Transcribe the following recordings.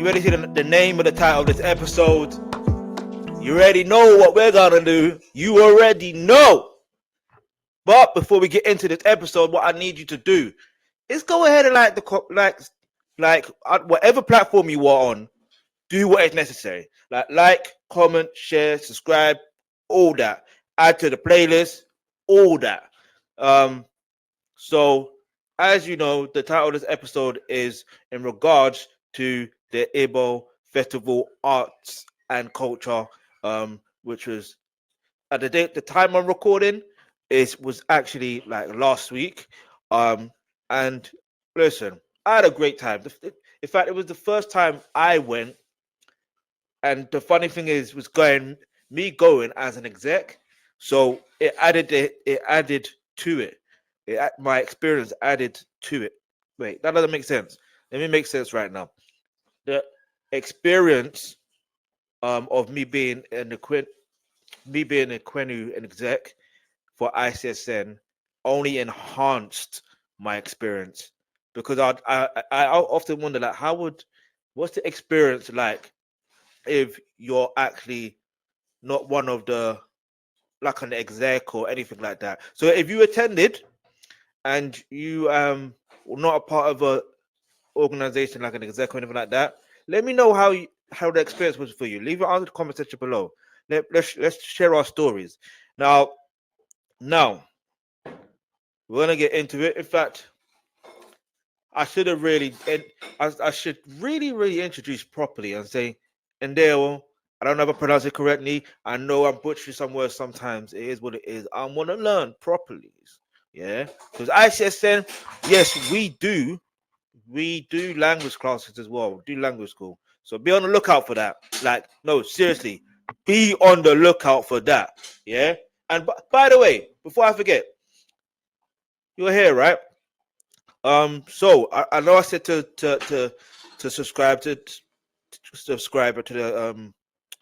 You already see the name of the title of this episode. You already know what we're gonna do. You already know. But before we get into this episode, what I need you to do is go ahead and like whatever platform you are on, do what is necessary. Like, comment, share, subscribe, all that. Add to the playlist, all that. So as you know, the title of this episode is in regards to the Igbo Festival Arts and Culture, which was at the time I'm recording, it was actually like last week. And listen, I had a great time. In fact, it was the first time I went, and the funny thing is, going as an exec, so it added to it. My experience added to it. Wait, that doesn't make sense. Let me make sense right now. The experience of me being an Quenu an exec for ICSN only enhanced my experience, because I often wonder, like, what's the experience like if you're actually not one of the, like, an exec or anything like that. So if you attended and you were not a part of a organization like an exec or anything like that, let me know how the experience was for you. Leave it on the comment section below. Let's share our stories. Now we're gonna get into it. In fact, I should have really, I should really introduce properly and say, Endeo. I don't know if I pronounce it correctly. I know I'm butchering some words sometimes. It is what it is. I want to learn properly. Yeah, because ICSN, yes, we do language classes as well. We do language school. So be on the lookout for that. Like, no, seriously, be on the lookout for that. Yeah. And by the way, before I forget, you're here, right? So I know I said to subscribe to the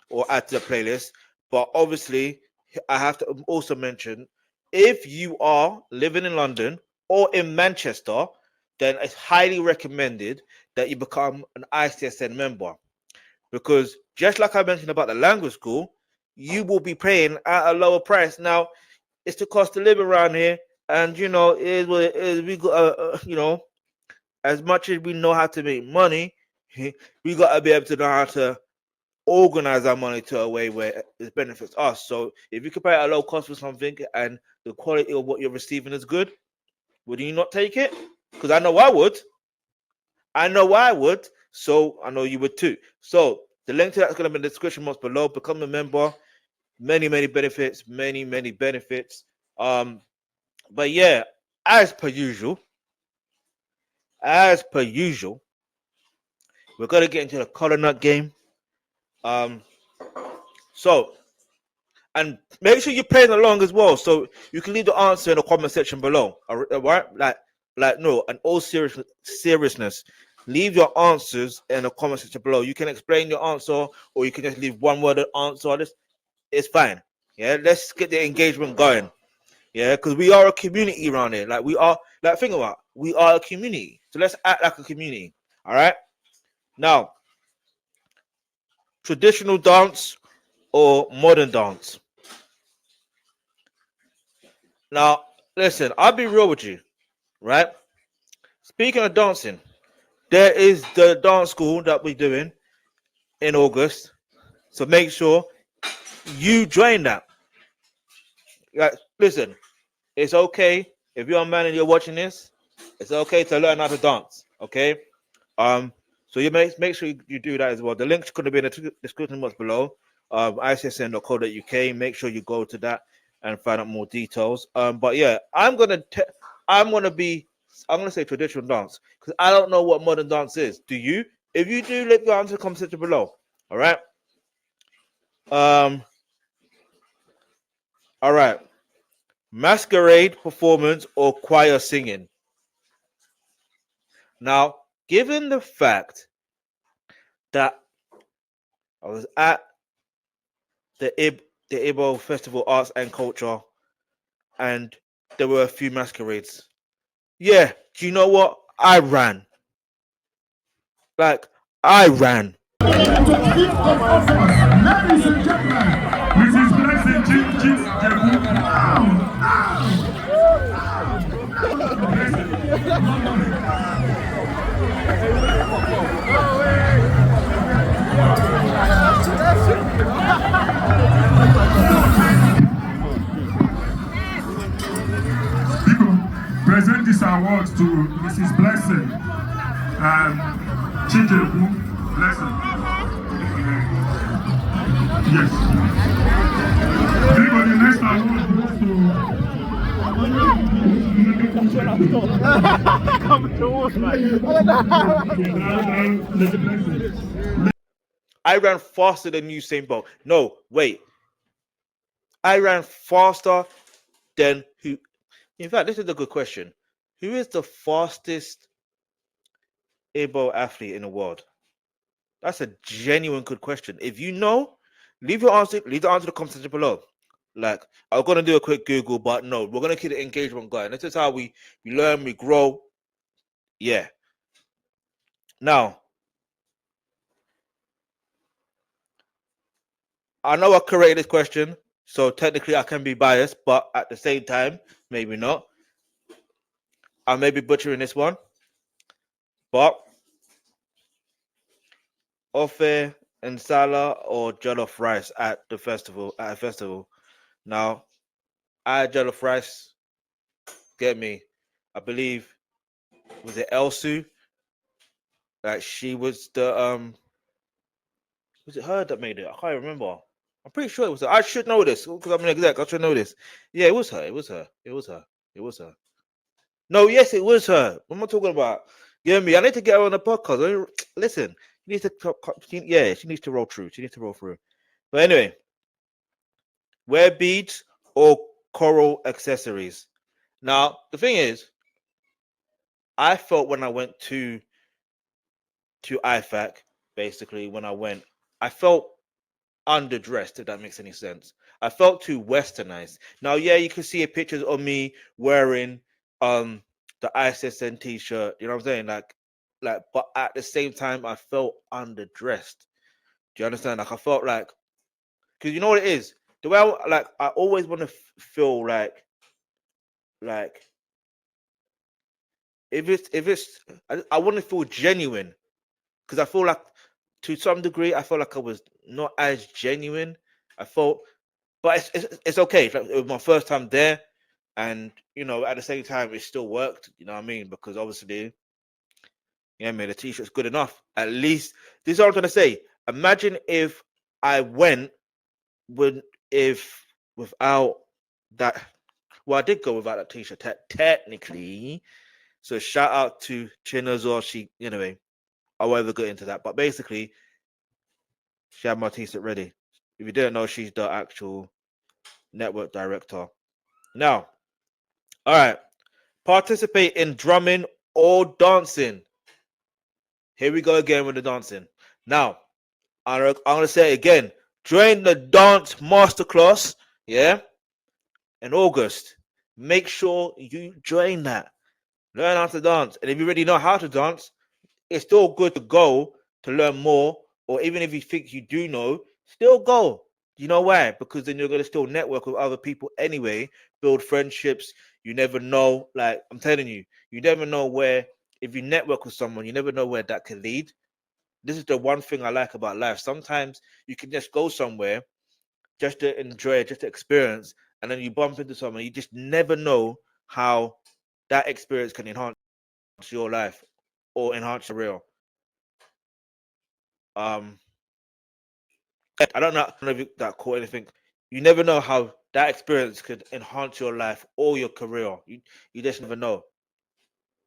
or add to the playlist, but obviously I have to also mention, if you are living in London or in Manchester, then it's highly recommended that you become an ICSN member, because just like I mentioned about the language school, you will be paying at a lower price. Now, it's the cost of living around here, and it is what it is. We got as much as we know how to make money, we got to be able to know how to organize our money to a way where it benefits us. So if you can pay at a low cost for something and the quality of what you're receiving is good, would you not take it? Because I know I would. So I know you would too. So the link to that's going to be in the description box below. Become a member. Many benefits. Many benefits. But yeah, as per usual, we're gonna get into the color nut game. So, and make sure you're playing along as well. So you can leave the answer in the comment section below. All right? No, and all seriousness, leave your answers in the comment section below. You can explain your answer, or you can just leave one word answer. It's fine. Yeah, let's get the engagement going. Yeah, because we are a community around here. Like, we are, like, think about it. We are a community. So let's act like a community. All right. Now, traditional dance or modern dance? Now, listen, I'll be real with you, right? Speaking of dancing, there is the dance school that we're doing in August. So make sure you join that. Like, listen, it's okay if you're a man and you're watching this. It's okay to learn how to dance. Okay. So you make sure you do that as well. The link's going to be in the description box below. ICSN.co.uk. Make sure you go to that and find out more details. But yeah, I'm gonna say traditional dance, because I don't know what modern dance is. Do you? If you do, let me answer the comment section below. All right. All right. Masquerade performance or choir singing? Now, given the fact that I was at the Igbo Festival Arts and Culture, and there were a few masquerades. Yeah, do you know what? I ran. Like, I ran. Ladies and gentlemen, Mrs. Blessing Jim Jebu. People, present this award to Mrs. Blessing Chijebu Blessing. Yes. People, the next award goes to I ran faster than Usain Bolt. No, wait. I ran faster than who? In fact, this is a good question. Who is the fastest Igbo athlete in the world? That's a genuine good question. If you know, leave the answer in the comment section below. Like, I'm gonna do a quick Google, but no, we're gonna keep the engagement going. This is how we learn, we grow. Yeah. Now, I know I created this question, so technically I can be biased, but at the same time, maybe not. I may be butchering this one, but Ofe and Sala or jollof rice at the festival at a festival. Now, I had jollof rice. Get me? I believe was it Elsu? Like she was the was it her that made it? I can't remember. I'm pretty sure it was her. I should know this because I'm an exec. I should know this. Yeah, it was her. It was her. It was her. It was her. No, yes, it was her. What am I talking about? You know me? I need to get her on the podcast. Listen, she needs to. Yeah, she needs to roll through. She needs to roll through. But anyway, wear beads or coral accessories. Now, the thing is, I felt when I went to IFAC, basically when I went, I felt underdressed, if that makes any sense. I felt too westernized. Now, yeah, you can see pictures of me wearing the ISSN t-shirt, you know what I'm saying? Like, but at the same time, I felt underdressed. Do you understand? Like I felt like, because you know what it is? The way I always want to feel like if it's I want to feel genuine because I feel like to some degree I felt like I was not as genuine. I felt, but it's okay. Like, it was my first time there, and at the same time it still worked. You know what I mean? Because obviously, yeah, man, the t-shirt's good enough. At least this is what I'm trying to say. Imagine if I went with if without that. Well, I did go without that t-shirt technically. So shout out to China as well. She anyway. I won't ever get into that, but basically, she had my t-shirt ready. If you didn't know, she's the actual network director. Now, all right, participate in drumming or dancing. Here we go again with the dancing. Now, I'm gonna say it again. Join the dance masterclass, yeah, in August. Make sure you join that. Learn how to dance, and if you already know how to dance, it's still good to go to learn more, or even if you think you do know, still go. You know why? Because then you're gonna still network with other people anyway, build friendships. You never know. Like I'm telling you, you never know where if you network with someone, you never know where that could lead. This is the one thing I like about life. Sometimes you can just go somewhere just to enjoy it, just to experience, and then you bump into someone. You just never know how that experience can enhance your life or enhance your real. Um, I don't know if that caught anything. You never know how that experience could enhance your life or your career. You just never know.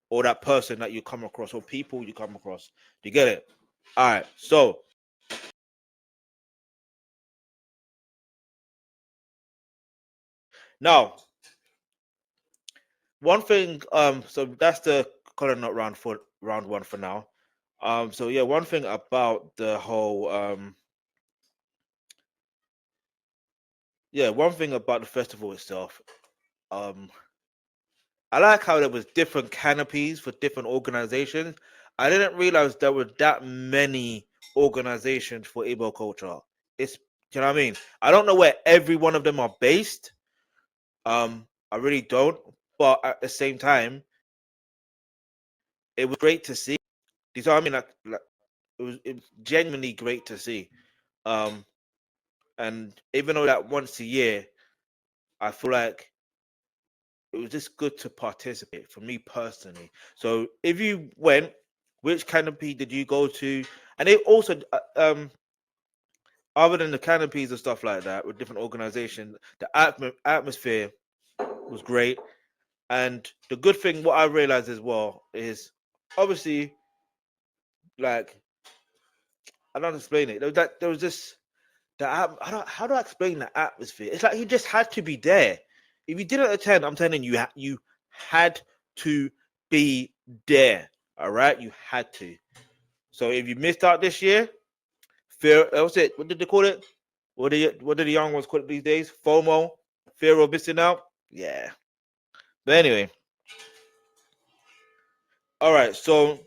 Or that person that you come across or people you come across. Do you get it? All right. So now one thing, so that's the color nut round for round one for now. So yeah, one thing about the whole one thing about the festival itself. Um I like how there was different canopies for different organizations. I didn't realize there were that many organizations for Igbo culture. It's, you know what I mean? I don't know where every one of them are based. I really don't. But at the same time, it was great to see. You know what I mean? Like it was genuinely great to see. Um, and even though that once a year, I feel like it was just good to participate for me personally. So if you went, which canopy did you go to? And it also, other than the canopies and stuff like that with different organizations, the atmosphere was great. And the good thing, what I realized as well, is obviously like I don't explain it. There was this how do I explain the atmosphere? It's like you just had to be there. If you didn't attend, I'm telling you, you had to be there. All right, you had to. So if you missed out this year, fear. What's it? What did they call it? What do the young ones call it these days? FOMO, fear of missing out. Yeah. But anyway, all right. So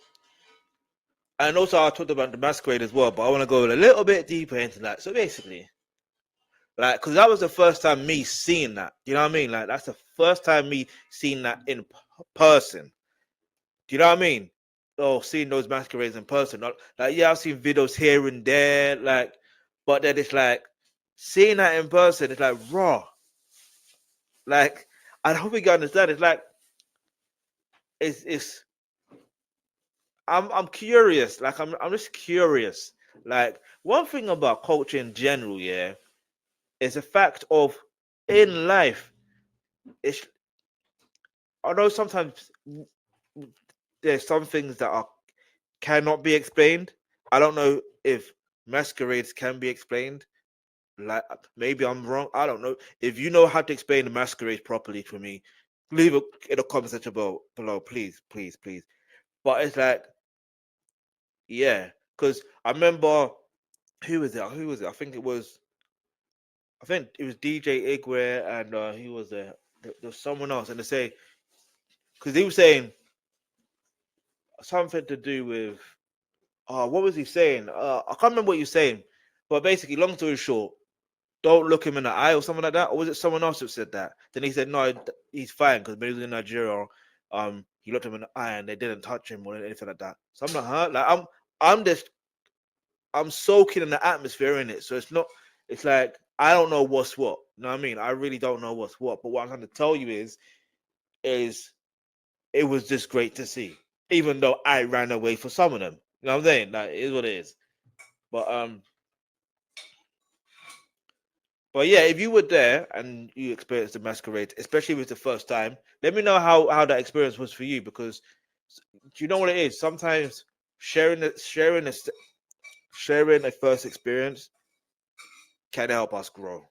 and also I talked about the masquerade as well, but I want to go a little bit deeper into that. So basically, like, because that was the first time me seeing that. You know what I mean? Like, that's the first time me seeing that in person. Do you know what I mean? Oh, seeing those masquerades in person. Like, yeah, I've seen videos here and there, like, but then it's like seeing that in person. It's like raw. Like, I don't think you understand. It's like it's. I'm curious. Like, I'm just curious. Like, one thing about culture in general, yeah, is the fact of in life. It's although sometimes there's some things that are cannot be explained. I don't know if masquerades can be explained. Like maybe I'm wrong. I don't know. If you know how to explain the masquerade properly for me, leave it in the comment section below, please, please, please. But it's like, yeah, because I remember who was it? Who was it? I think it was DJ Igwe and he was there. There was someone else, and they say because he was saying something to do with what was he saying? I can't remember what he was saying, but basically, long story short, don't look him in the eye or something like that. Or was it someone else that said that? Then he said, no, he's fine because when he was in Nigeria, he looked him in the eye and they didn't touch him or anything like that. So I'm like, huh? Like I'm soaking in the atmosphere in it. So it's not. It's like I don't know what's what. You know what I mean? I really don't know what's what. But what I'm trying to tell you is it was just great to see, even though I ran away for some of them. You know what I'm saying? Like, it is what it is. But yeah, if you were there and you experienced the masquerade, especially if it's the first time, let me know how that experience was for you. Because do you know what it is? Sometimes sharing a first experience can help us grow.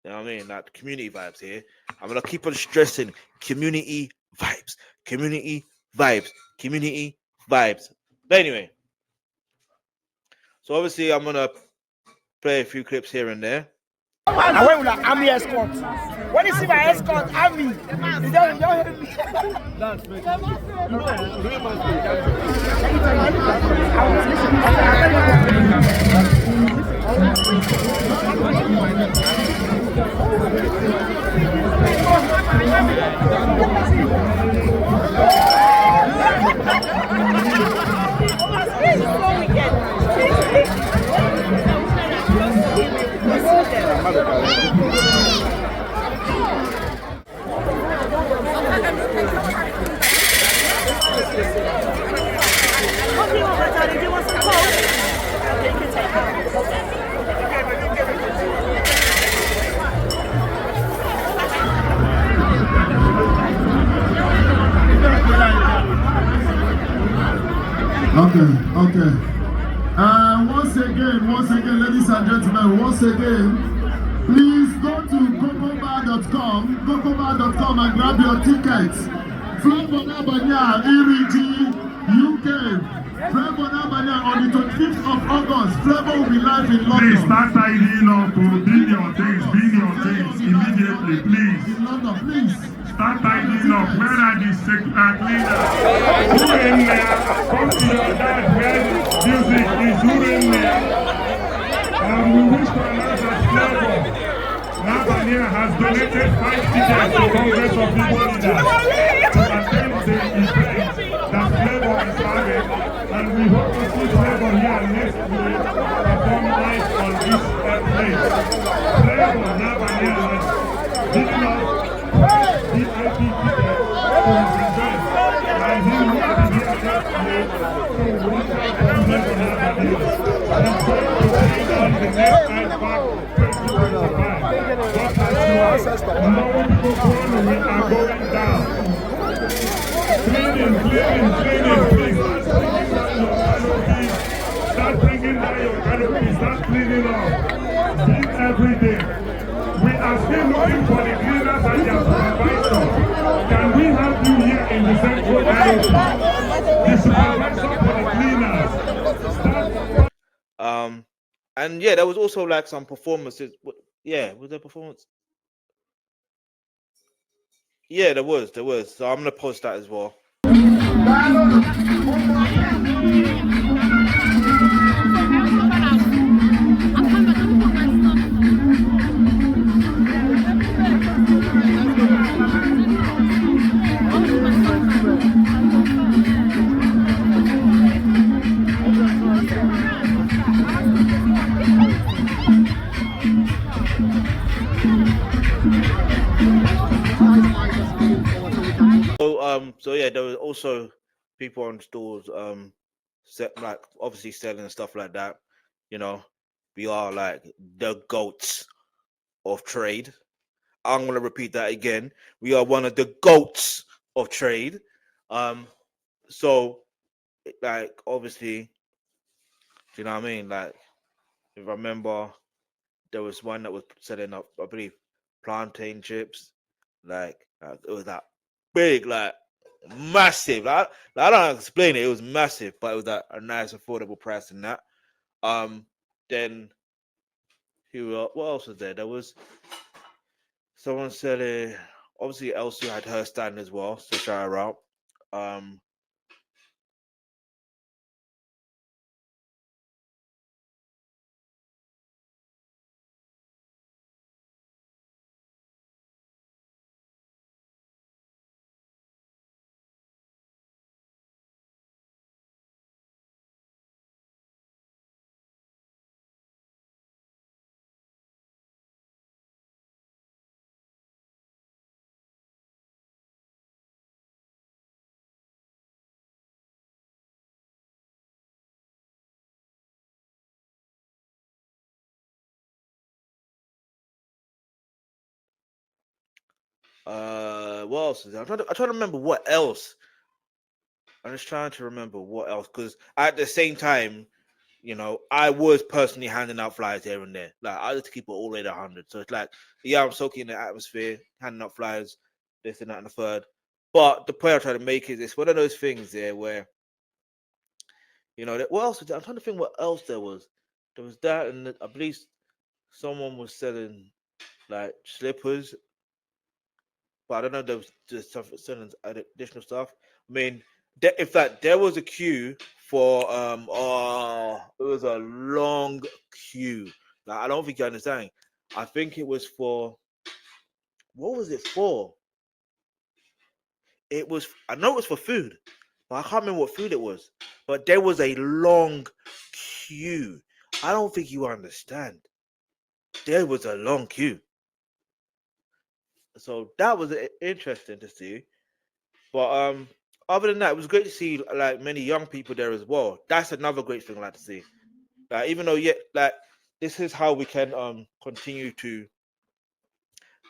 You know what I mean? Like community vibes here. I'm gonna keep on stressing community vibes, community vibes, community vibes. But anyway, so obviously I'm gonna play a few clips here and there. I went with an army escort. When you see my escort, army, you don't hear me. That's Okay. Once again, ladies and gentlemen, please go to gogobar.com and grab your tickets. Flavor Nabanya, Iriji, UK. Flavor Nabanya on the 25th of August. Flavor will be live in London. Please start tidying up, bring your things immediately, please. In London, please. Start tidying up. Where are the cleaners? Who in there? Come to your dad where music is. Who in there? We wish to announce that Flavor Lavania has donated 5 tickets to Congress of Igbo leaders to attend the event that Flavor is having, and we hope to see Flavor here next week perform live on this place. Flavor Lavania has given us VIP tickets to his event, and he will be here next week to watch out for Flavor Lavania. He's going to bring on the next IFAC 2025. But as you are knowing people we are going down. Cleaning, please. Start bringing down your canopy. Start cleaning up. Clean every day. We are still looking for the cleaners and their supervisor. Can we have you here in the central canopy? The supervisor for the cleaners. And yeah, there was also like some performances. Yeah, was there performance? Yeah, there was. So I'm gonna post that as well. So yeah, there was also people on stores, like obviously selling stuff like that. You know, we are like the goats of trade. I'm gonna repeat that again. We are one of the goats of trade. So like obviously, do you know what I mean? Like, if I remember, there was one that was selling up, I believe, plantain chips. Like it was that big, like massive. I don't explain it. It was massive, but it was at a nice, affordable price in that. Then what else was there? There was someone selling. Obviously, Elsie had her stand as well, so shout her out. What else is there? I'm trying to remember what else. I'm just trying to remember what else, because at the same time, you know, I was personally handing out flyers here and there. Like I just keep it all the way to 100. So it's like, yeah, I'm soaking the atmosphere, handing out flyers, this and that and the third. But the point I'm trying to make is it's one of those things there where, you know, what else was there? I'm trying to think what else there was. There was that, and I believe someone was selling like slippers, but I don't know if there was just stuff selling additional stuff. I mean, in fact, there was a queue for it was a long queue. Like I don't think you understand. I think it was for, what was it for? I know it was for food, but I can't remember what food it was. But there was a long queue. I don't think you understand. There was a long queue. So that was interesting to see. But other than that, it was great to see like many young people there as well. That's another great thing I like to see. Like even though like this is how we can continue to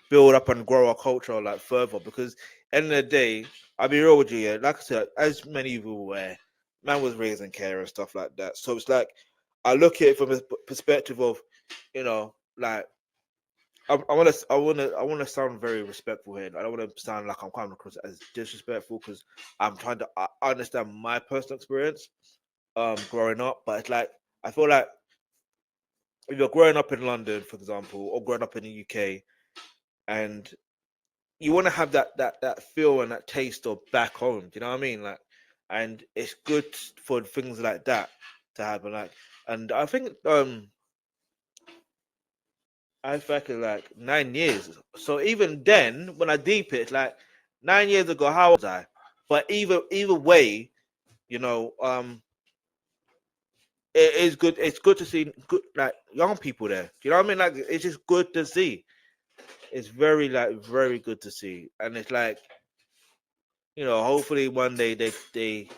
build up and grow our culture like further, because end of the day, I'll be real with you, yeah. Like I said, as many of you were aware, man was raised in care and stuff like that. So it's like I look at it from a perspective of, you know, like I want to sound very respectful here. I don't want to sound like I'm coming across as disrespectful, because I'm trying to I understand my personal experience growing up, but it's like I feel like if you're growing up in London, for example, or growing up in the UK, and you want to have that feel and that taste of back home. Do you know what I mean? Like, and it's good for things like that to happen. Like, and I think IFAC is like 9 years. So even then, when I deep it, like 9 years ago, how was I? But either way, you know, it is good. It's good to see good like young people there. Do you know what I mean? Like, it's just good to see. It's very good to see, and it's like, you know, hopefully one day they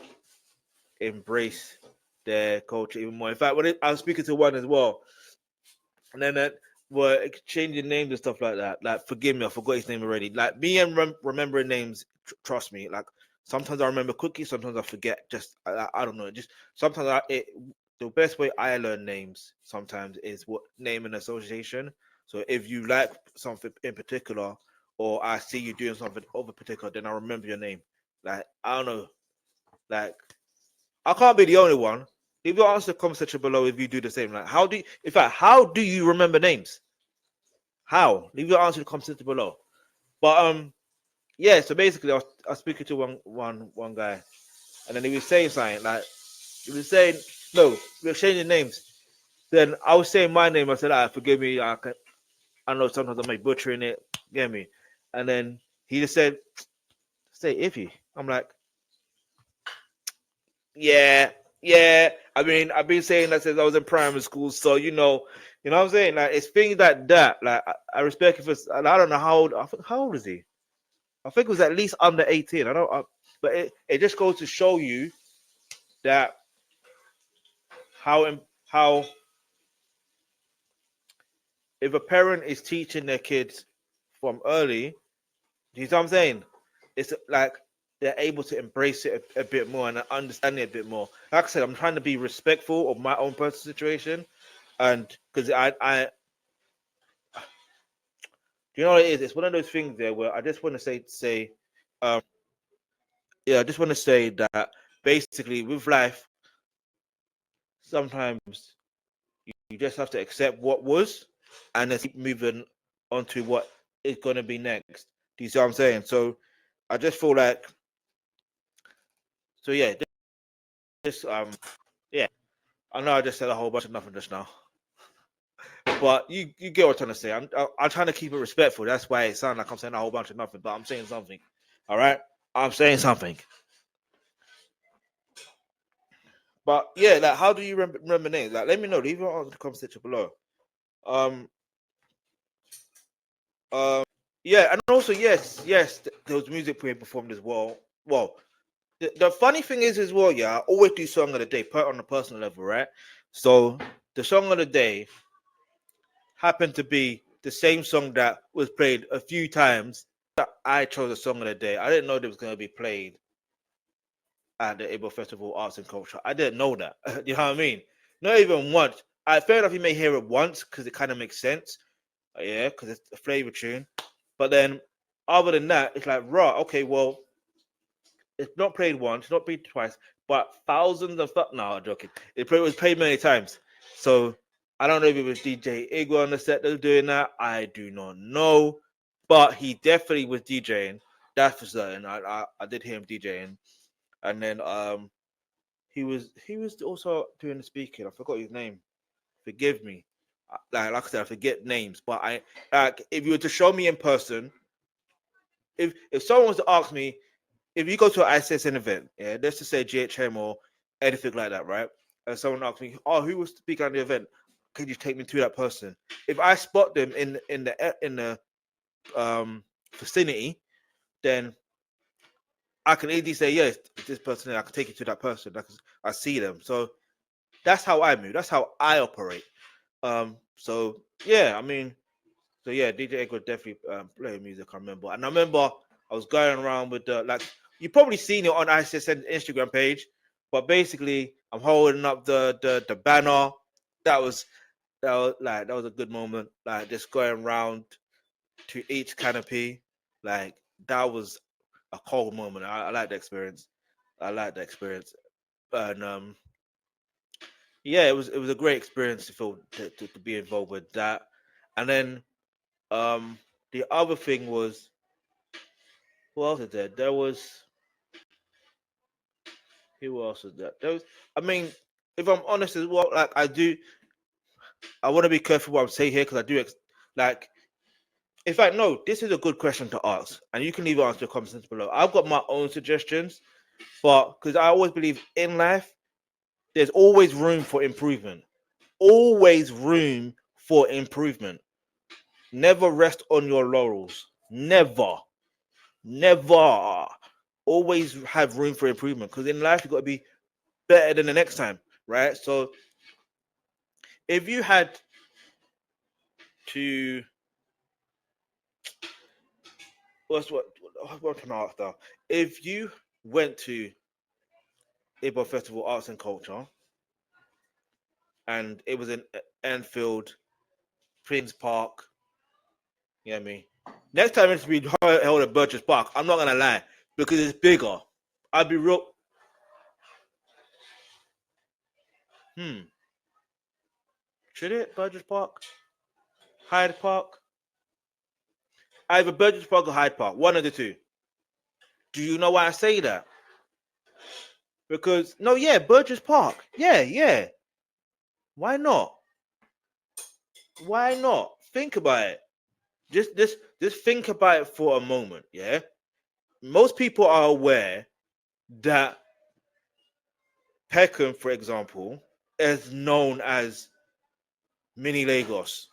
embrace their culture even more. In fact, I was speaking to one as well, and then that were exchanging names and stuff like that. Like, forgive me, I forgot his name already. Like, me and remembering names, trust me. Like, sometimes I remember quickly, sometimes I forget. Just I don't know. Just sometimes the best way I learn names sometimes is what name and association. So if you like something in particular, or I see you doing something over particular, then I remember your name. Like, I don't know. Like, I can't be the only one. Leave your answer in the comment section below if you do the same. Like, how do you remember names? How? Leave your answer in the comment section below. But yeah. So basically, I was speaking to one guy, and then he was saying something like, he was saying, no, we're changing names. Then I was saying my name. I said, forgive me. I know sometimes I may butchering it. Get me? And then he just said, say Iffy. I'm like, yeah, yeah. I mean, I've been saying that since I was in primary school, so you know what I'm saying. Like, it's things like that. Like, I respect him for. I don't know how old. How old is he? I think it was at least under 18. I don't. But it just goes to show you that how if a parent is teaching their kids from early, do you know what I'm saying? It's like they're able to embrace it a bit more and understand it a bit more. Like I said, I'm trying to be respectful of my own personal situation, and because I, you know what it is? It's one of those things there where I just want to say, um, yeah, I just want to say that basically with life, sometimes you just have to accept what was, and then keep moving on to what is going to be next. Do you see what I'm saying? So I just feel like, so yeah, this yeah. I know I just said a whole bunch of nothing just now, but you get what I'm trying to say. I'm trying to keep it respectful. That's why it sounds like I'm saying a whole bunch of nothing, but I'm saying something. All right, I'm saying something. But yeah, like, how do you remember names? Like, let me know. Leave it on the comment section below. Um, yeah, and also yes, there was music being performed as well. Well, the funny thing is as well, yeah, I always do song of the day, put on a personal level, right? So the song of the day happened to be the same song that was played a few times. That I chose a song of the day. I didn't know it was going to be played at the Igbo Festival Arts and Culture. I didn't know that. You know what I mean? Not even once. Fair enough, you may hear it once because it kind of makes sense. Yeah, because it's a flavor tune. But then, other than that, it's like, right, okay, well, it's not played once, it's not played twice, but thousands of no, I'm joking. Was played many times. So I don't know if it was DJ Igbo on the set that was doing that. I do not know, but he definitely was DJing. That's for certain. I did hear him DJing, and then he was also doing the speaking. I forgot his name. Forgive me. Like I said, I forget names, but I like if you were to show me in person, if someone was to ask me, if you go to an ICSN event, yeah, let's just say GHM or anything like that, right? And someone asks me, "Oh, who was speaking at the event? Can you take me to that person?" If I spot them in the vicinity, then I can easily say, "Yes, this person. I can take you to that person. I see them." So that's how I move. That's how I operate. So yeah, I mean, so yeah, DJ Egg would definitely play music. I remember, and I remember I was going around with the like. You probably seen it on ICSN Instagram page, but basically, I'm holding up the banner. That was that was a good moment. Like, just going around to each canopy, like, that was a cold moment. I like the experience. I like the experience, and yeah, it was a great experience to feel to be involved with that, and then the other thing was Who else is there? There was who else was there? There was. I mean, if I'm honest as well, like I want to be careful what I'm saying here because I do like. In fact, no, this is a good question to ask, and you can leave it answer the comments below. I've got my own suggestions, but because I always believe in life, there's always room for improvement. Always room for improvement. Never rest on your laurels. Never. Never. Always have room for improvement because in life, you've got to be better than the next time, right? So if you had to, what can I ask now? If you went to Igbo Festival Arts and Culture and it was in Enfield, Pymmes Park, you know what I mean? Next time it's to be held at Burgess Park, I'm not gonna lie, because it's bigger. I'd be real. Should it Burgess Park? Hyde Park? Either Burgess Park or Hyde Park, one of the two. Do you know why I say that? Because no, yeah, Burgess Park. Yeah. Why not? Why not? Think about it. Just think about it for a moment, yeah? Most people are aware that Peckham, for example, is known as mini Lagos.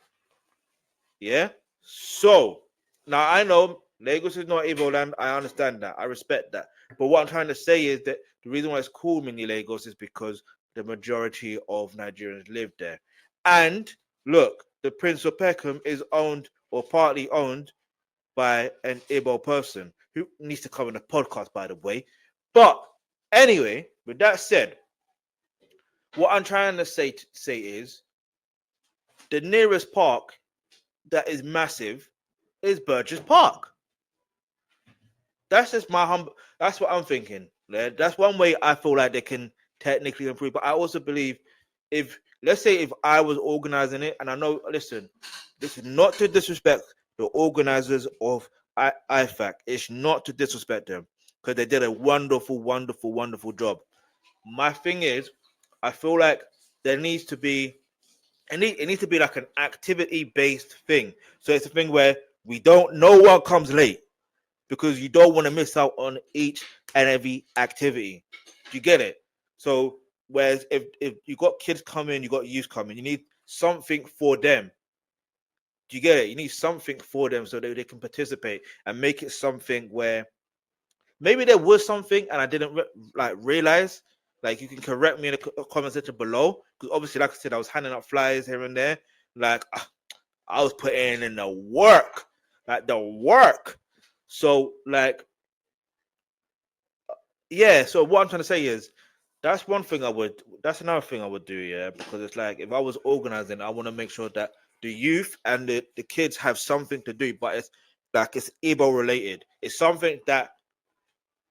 Yeah? So now I know Lagos is not Igbo land. I understand that. I respect that. But what I'm trying to say is that the reason why it's called mini Lagos is because the majority of Nigerians live there. And look, the Prince of Peckham is owned or partly owned by an Igbo person who needs to come in the podcast, by the way. But anyway, with that said, what I'm trying to say is the nearest park that is massive is Burgess Park. That's just my humble. That's what I'm thinking. Yeah? That's one way I feel like they can technically improve. But I also believe if, let's say, if I was organizing it, and I know, listen, this is not to disrespect the organizers of IFAC. It's not to disrespect them because they did a wonderful job. My thing is, I feel like there needs to be, it needs to be like an activity-based thing. So it's a thing where no one comes late because you don't want to miss out on each and every activity. Do you get it? So whereas if you got kids coming, you got youth coming, you need something for them. Do you get it? You need something for them so that they can participate and make it something where maybe there was something and I didn't realize. Like, you can correct me in the comment section below because obviously, like I said, I was handing out flyers here and there. Like, I was putting in the work, So, like, yeah. So what I'm trying to say is, that's another thing I would do, yeah. Because it's like, if I was organizing, I want to make sure that the youth and the kids have something to do, but it's like it's Igbo related. It's something that,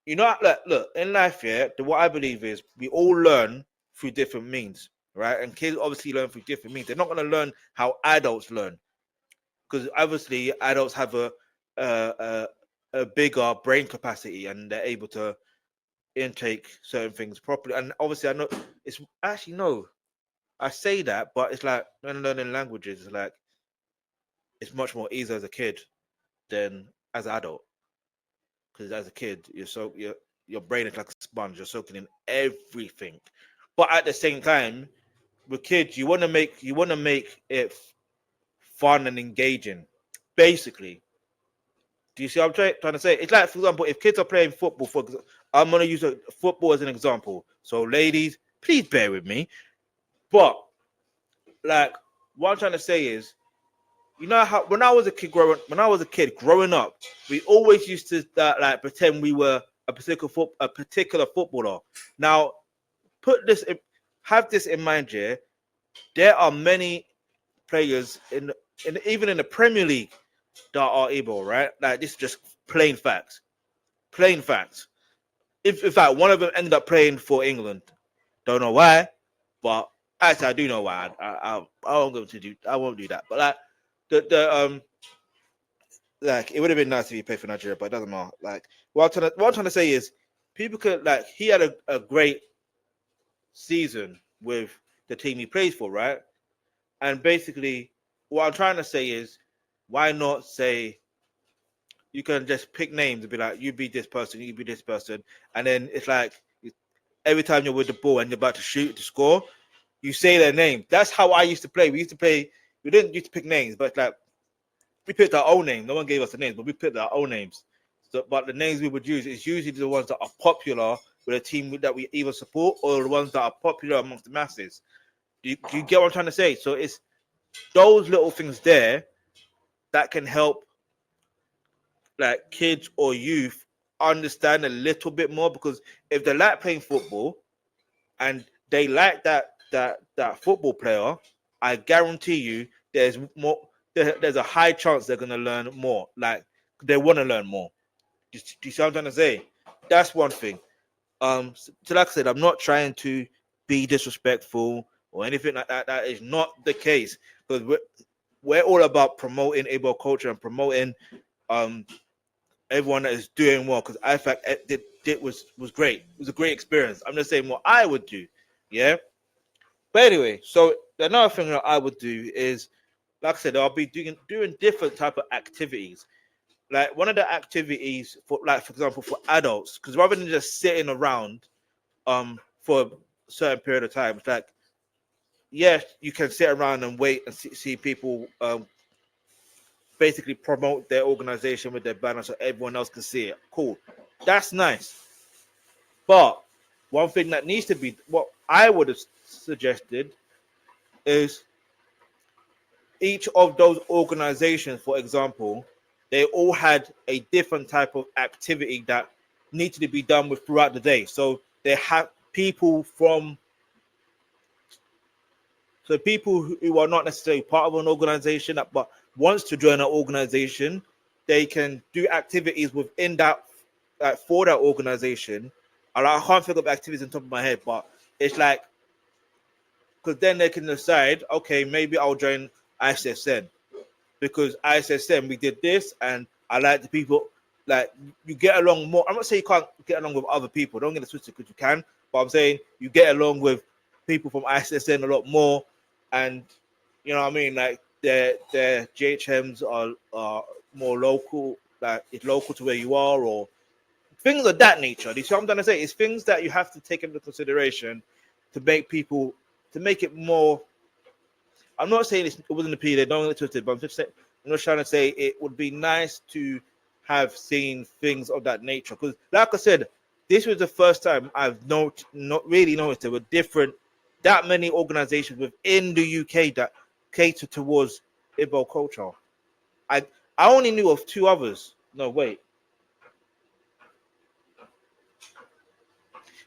look, in life, yeah, what I believe is we all learn through different means, right? And kids obviously learn through different means. They're not going to learn how adults learn because obviously adults have a bigger brain capacity and they're able to intake certain things properly. And obviously, I know it's actually no, I say that, but it's like when learning languages, it's like it's much more easier as a kid than as an adult. Because as a kid, your brain is like a sponge. You're soaking in everything. But at the same time, with kids, you want to make it fun and engaging. Basically, do you see what I'm trying to say? It's like, for example, if kids are playing football, I'm gonna use football as an example. So, ladies, please bear with me. But like, what I'm trying to say is, you know how when I was a kid growing up, we always used to pretend we were a particular footballer. Now, have this in mind, yeah. There are many players even in the Premier League that are Igbo, right? Like, this is just plain facts. Plain facts. If in fact one of them ended up playing for England, don't know why, but actually I do know why. I won't go to do. I won't do that. But like the like it would have been nice if he played for Nigeria, but it doesn't matter. Like what I'm trying to say is people could like he had a great season with the team he plays for, right? And basically, what I'm trying to say is, why not say you can just pick names and be like, you be this person, you be this person, and then it's like every time you're with the ball and you're about to shoot to score, you say their name. That's how I used to play. We used to play. We didn't used to pick names, but like we picked our own name. No one gave us the names, but we picked our own names. So, but the names we would use is usually the ones that are popular with a team that we either support or the ones that are popular amongst the masses. Do you get what I'm trying to say? So it's those little things there that can help like kids or youth understand a little bit more, because if they like playing football and they like that football player, I guarantee you there's a high chance they're gonna learn more. Like they want to learn more. Do you see what I'm trying to say? That's one thing. So like I said, I'm not trying to be disrespectful or anything like that. That is not the case, because we're all about promoting Igbo culture and promoting um everyone that is doing well, because IFAC was great. It was a great experience. I'm just saying what I would do. Yeah. But anyway, so another thing that I would do is, like I said, I'll be doing different type of activities. Like one of the activities for, like for example, for adults, because rather than just sitting around for a certain period of time, it's like, yes, you can sit around and wait and see people basically promote their organization with their banner so everyone else can see it. Cool. That's nice. But one thing that needs to be, what I would have suggested is each of those organizations, for example, they all had a different type of activity that needed to be done with throughout the day. So they have people from, so people who are not necessarily part of an organization but wants to join an organization, they can do activities within that for that organization. I can't think of activities on top of my head, but it's like, because then they can decide, okay, maybe I'll join ISSN, because ISSN we did this and I like the people. Like you get along more. I'm not saying you can't get along with other people. Don't get it twisted, because you can. But I'm saying you get along with people from ISSN a lot more, and you know what I mean. Like their GHMs are more local. Like it's local to where you are, or things of that nature. You see what I'm trying to say? It's things that you have to take into consideration to make people, to make it more. I'm not saying it wasn't a period, don't get it twisted, but I'm just trying to say it would be nice to have seen things of that nature. Because, like I said, this was the first time I've not really noticed there were that many organizations within the UK that cater towards Igbo culture. I only knew of two others. No, wait.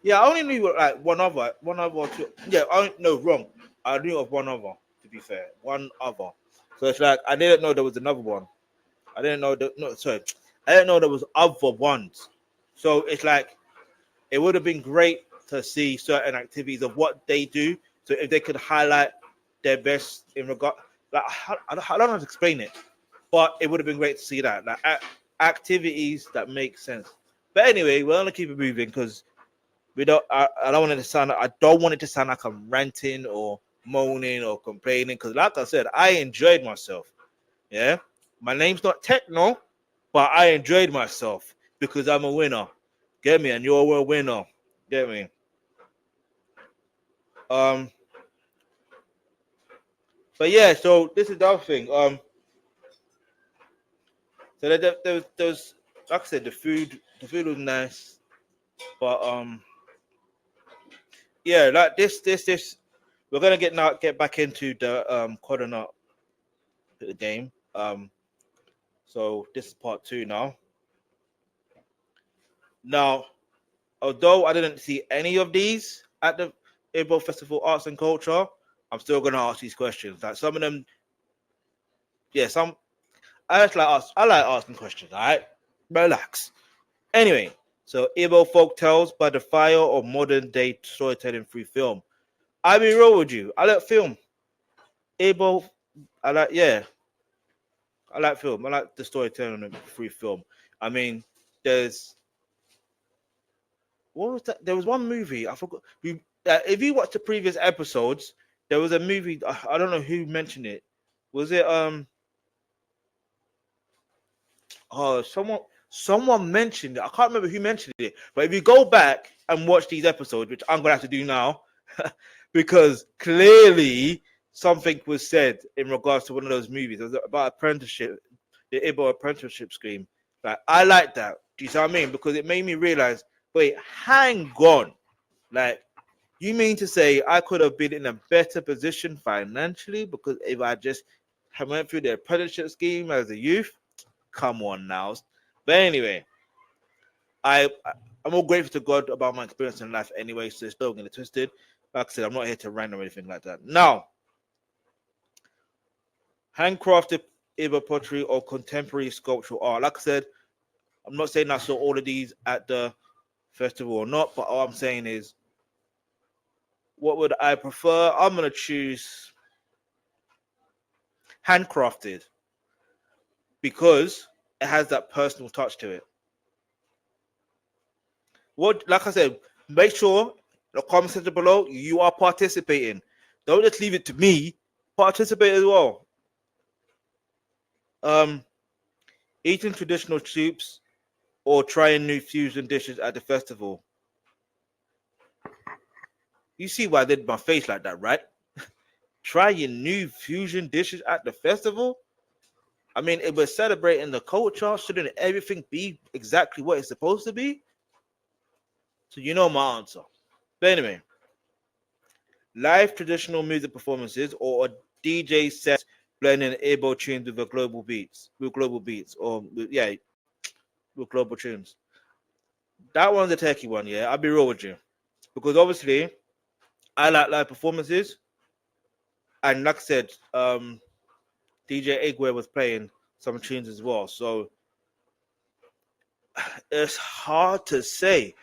Yeah, I only knew like one other or two. Yeah, no, wrong. I knew of one other. To be fair, one other. So it's like I didn't know there was another one. I didn't know that. No, sorry, I didn't know there was other ones. So it's like it would have been great to see certain activities of what they do. So if they could highlight their best in regard, like I don't know how to explain it, but it would have been great to see that, like activities that make sense. But anyway, we're gonna keep it moving because we don't. I don't want it to sound. I don't want it to sound like I'm ranting or moaning or complaining. Because, like I said, I enjoyed myself. Yeah, my name's not Techno, but I enjoyed myself because I'm a winner. Get me? And you're a winner. Get me? Um. But yeah, so this is the other thing. So there was, like I said, the food was nice, but yeah, like this. We're gonna get back into the coordinate game. So this is part 2 now. Now, although I didn't see any of these at the Igbo Festival Arts and Culture, I'm still gonna ask these questions. Like some of them, yeah, some I like asking questions. All right, relax. Anyway, so Igbo folk tales by the fire or modern day storytelling through film. I'll be real with you. I like film. Igbo, I I like film. I like the storytelling through film. I mean, there's what was that? There was one movie I forgot. If you watch the previous episodes, there was a movie. I don't know who mentioned it. Was it Oh, someone mentioned it. I can't remember who mentioned it. But if you go back and watch these episodes, which I'm gonna have to do now, because clearly something was said in regards to one of those movies. It was about apprenticeship, the Igbo apprenticeship scheme. Like I like that. Do you see what I mean? Because it made me realize, wait, hang on. Like, you mean to say I could have been in a better position financially because if I just went through the apprenticeship scheme as a youth? Come on now. But anyway, I I'm all grateful to God about my experience in life anyway, so it's don't get it twisted. Like I said, I'm not here to rant or anything like that. Now, handcrafted Igbo pottery or contemporary sculptural art. Like I said, I'm not saying I saw all of these at the festival or not, but all I'm saying is, what would I prefer? I'm gonna choose handcrafted because it has that personal touch to it. What, like I said, make sure the comment section below you are participating. Don't just leave it to me. Participate as well. Eating traditional soups or trying new fusion dishes at the festival. You see why I did my face like that, right? Trying new fusion dishes at the festival. I mean, if we're celebrating the culture, shouldn't everything be exactly what it's supposed to be? So you know my answer. But anyway, live traditional music performances or a DJ set blending Igbo tunes with global beats, with global tunes. That one's a techie one, yeah. I'll be real with you, because obviously I like live performances, and like I said, DJ Igwe was playing some tunes as well, so it's hard to say.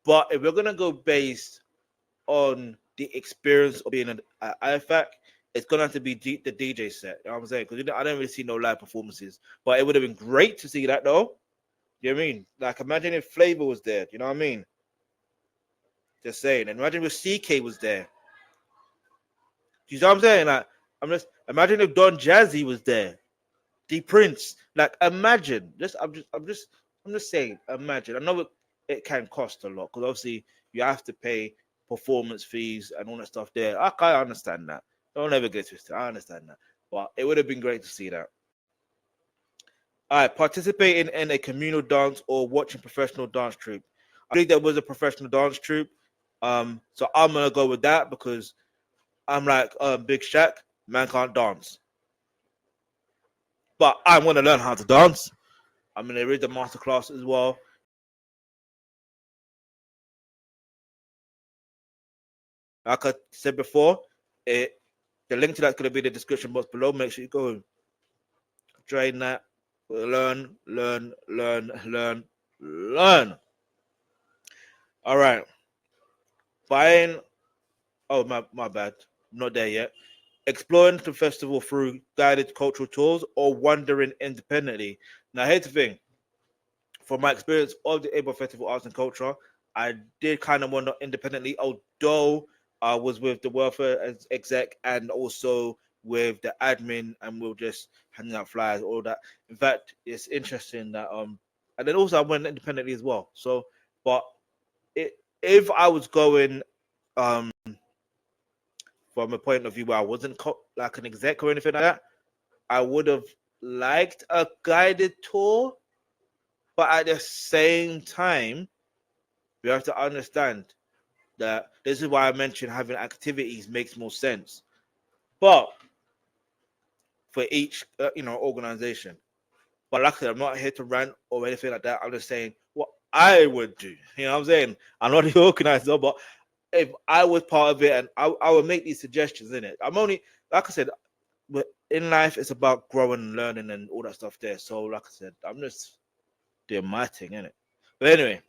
But if we're gonna go based on the experience of being an IFAC, it's gonna have to be the DJ set. You know what I'm saying? Because I don't really see no live performances, but it would have been great to see that though. You know what I mean? Like, imagine if Flavor was there. You know what I mean? Just saying. And imagine if CK was there. You know what I'm saying? Like, I'm just imagine if Don Jazzy was there. D Prince. Like, imagine. I'm just saying. Imagine. I know it can cost a lot because obviously you have to pay performance fees and all that stuff there. I understand that. Don't ever get twisted. I understand that. But it would have been great to see that. All right, participating in a communal dance or watching professional dance troupe. I believe there was a professional dance troupe. So I'm gonna go with that because I'm like Big Shaq, man can't dance. But I want to learn how to dance. I'm gonna read the masterclass as well. Like I said before, the link to that's gonna be in the description box below. Make sure you go join that. Learn. All right. Buying. Oh, my bad. I'm not there yet. Exploring the festival through guided cultural tours or wandering independently. Now, here's the thing. From my experience of the Igbo Festival Arts and Culture, I did kind of wander independently, although I was with the welfare exec and also with the admin, and we were just handing out flyers, all that. In fact, it's interesting that and then also I went independently as well. So, but if I was going um from a point of view where I wasn't like an exec or anything like that, I would have liked a guided tour. But at the same time, we have to understand that this is why I mentioned having activities makes more sense. But for each, organization. But like I said, I'm not here to rant or anything like that. I'm just saying what I would do. You know what I'm saying? I'm not the organizer, but if I was part of it and I would make these suggestions in it. I'm only, like I said, but in life it's about growing and learning and all that stuff there. So like I said, I'm just doing my thing in it. But anyway,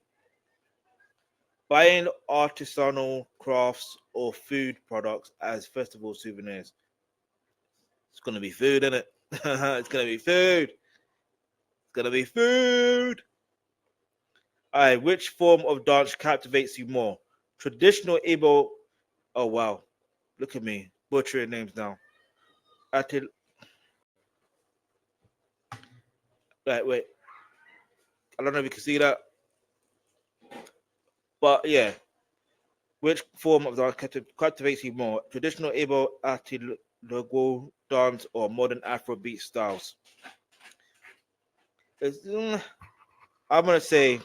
buying artisanal crafts or food products as festival souvenirs. It's gonna be food, isn't it? It's gonna be food. It's gonna be food. Alright, which form of dance captivates you more? Traditional Igbo. Oh wow, look at me butchering names now. Atil. Right, wait. I don't know if you can see that, but yeah. Which form of dance captivates you more? Traditional Igbo, Atilogo dance, or modern Afrobeat styles? I'm gonna say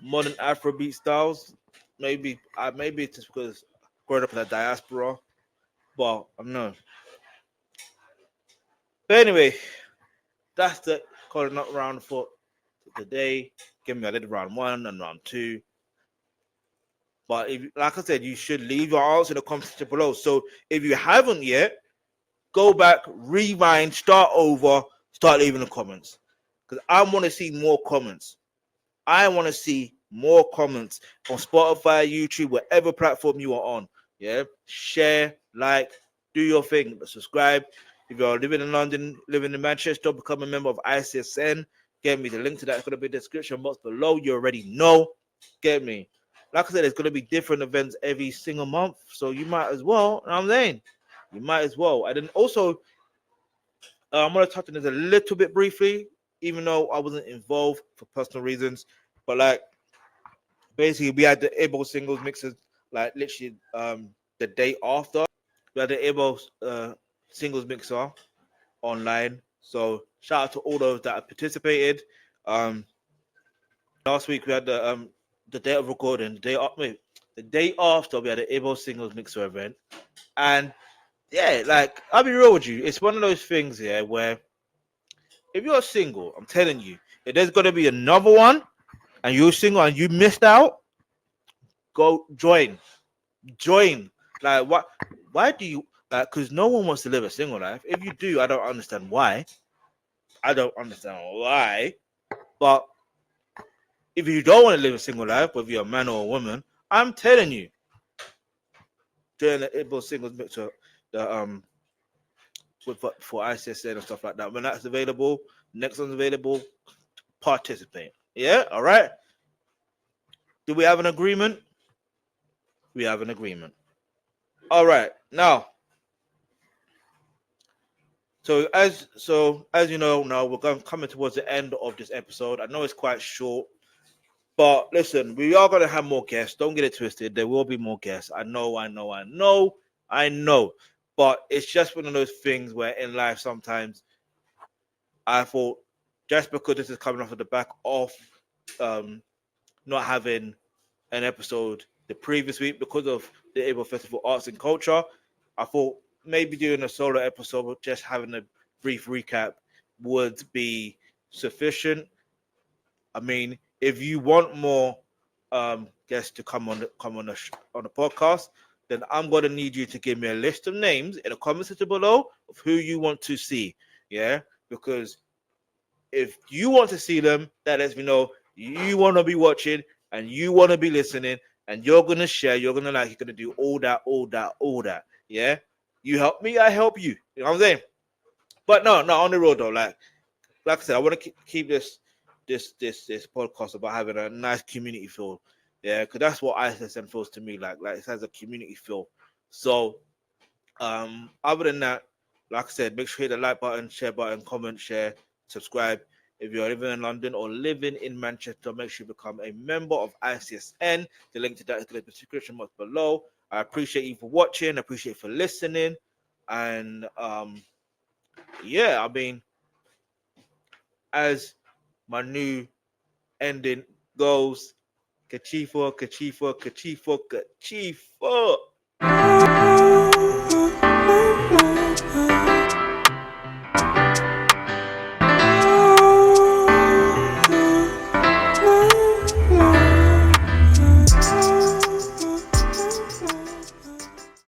modern Afrobeat styles. Maybe it's just because growing up in the diaspora, but I don't know. But anyway, that's the calling up round for today. Give me, I did round 1 and round 2. But if, like I said, you should leave your answer in the comments section below. So if you haven't yet, go back, rewind, start over, start leaving the comments. Because I want to see more comments. I want to see more comments on Spotify, YouTube, whatever platform you are on. Yeah, share, like, do your thing, subscribe. If you're living in London, living in Manchester, become a member of ICSN. Get me the link to that. It's going to be in the description box below. You already know. Get me. Like I said, there's going to be different events every single month, so you might as well. You know what I'm saying, you might as well. And then also, I'm going to touch on this a little bit briefly, even though I wasn't involved for personal reasons. But like, basically, we had the Igbo singles mixes, like literally the day after. We had the Igbo singles mixer online. So shout out to all those that have participated. Last week we had the day of recording. The day after we had the Igbo singles mixer event, and yeah, like I'll be real with you, it's one of those things, yeah, where if you're single, I'm telling you, if there's gonna be another one, and you're single and you missed out, go join. Like what? Why do you like? Because no one wants to live a single life. If you do, I don't understand why. But if you don't want to live a single life, whether you're a man or a woman, I'm telling you, during the Igbo singles mixer, the for ICSN and stuff like that, when that's available, next one's available, participate. Yeah, all right. Do we have an agreement? We have an agreement. All right. Now, so as you know, now we're coming towards the end of this episode. I know it's quite short, but listen, we are going to have more guests. Don't get it twisted. There will be more guests. I know. But it's just one of those things where in life sometimes I thought just because this is coming off of the back of not having an episode the previous week because of the Igbo Festival Arts and Culture, I thought maybe doing a solo episode with just having a brief recap would be sufficient. I mean, if you want more guests to come on the podcast, then I'm gonna need you to give me a list of names in the comments section below of who you want to see. Yeah, because if you want to see them, that lets me know you want to be watching and you want to be listening and you're gonna share, you're gonna like, you're gonna do all that. Yeah, you help me, I help you. You know what I'm saying? But no, on the road though, like I said, I want to keep this podcast about having a nice community feel. Yeah, because that's what ISSN feels to me like it has a community feel. So other than that, like I said, make sure you hit the like button, share button, comment, share, subscribe. If you're living in London or living in Manchester, make sure you become a member of ICSN. The link to that is in the description box below. I appreciate you for watching. I appreciate you for listening. And yeah, I mean, as my new ending goes, Kachifa.